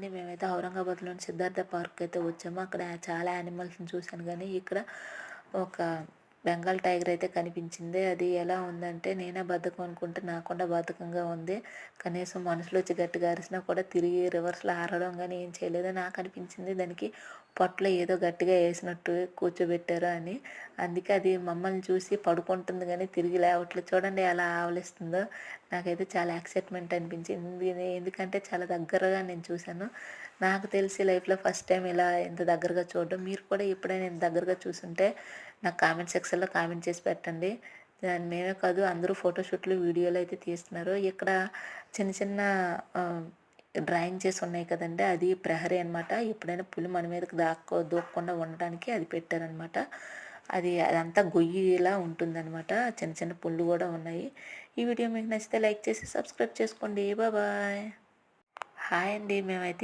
అండి. మేమైతే ఔరంగాబాద్‌లోని సిద్ధార్థ పార్క్ అయితే వచ్చాము. అక్కడ చాలా యానిమల్స్‌ని చూశాను గానీ, ఇక్కడ ఒక బెంగాల్ టైగర్ అయితే కనిపించింది. అది ఎలా ఉందంటే, నేనే బద్ధకం అనుకుంటే నాకుండా బద్ధకంగా ఉంది. కనీసం మనుషులొచ్చి గట్టిగా అరిసినా కూడా తిరిగి రివర్స్‌లో అరవడం గానీ ఏం చేయలేదు. నాకనిపించింది దానికి పొట్టలో ఏదో గట్టిగా ఏసినట్టు కూర్చోబెట్టారు అని. అందుకే అది మమ్మల్ని చూసి పడుకుంటుంది గానీ తిరిగి లేవట్లేదు. చూడండి ఎలా ఆవలిస్తుందో. నాకైతే చాలా ఎక్సైట్‌మెంట్ అనిపించింది. ఎందుకంటే చాలా దగ్గరగా నేను చూశాను. నాకు తెలిసి లైఫ్‌లో ఫస్ట్ టైం ఇలా ఇంత దగ్గరగా చూడడం. మీరు కూడా ఎప్పుడైనా ఇంత దగ్గరగా చూసుంటే నాకు కామెంట్ సెక్షన్‌లో కామెంట్ చేసి పెట్టండి. మేమే కాదు అందరూ ఫోటోషూట్లు, వీడియోలు అయితే తీస్తున్నారు. ఇక్కడ చిన్న చిన్న ఆహ్, డ్రాయింగ్ చేసి ఉన్నాయి కదండీ! అది ప్రహరీ అనమాట. ఎప్పుడైనా పులి మన మీదకి దూకకుండా ఉండటానికి అది పెట్టారనమాట. అదంతా గొయ్యిలా ఉంటుందనమాట. చిన్న చిన్న పుళ్ళు గూడా ఉన్నాయి. ఈ వీడియో మీకు నచ్చితే లైక్ చేసి సబ్స్క్రైబ్ చేసుకోండి. బాయ్. హాయ్ అండి. మేమైతే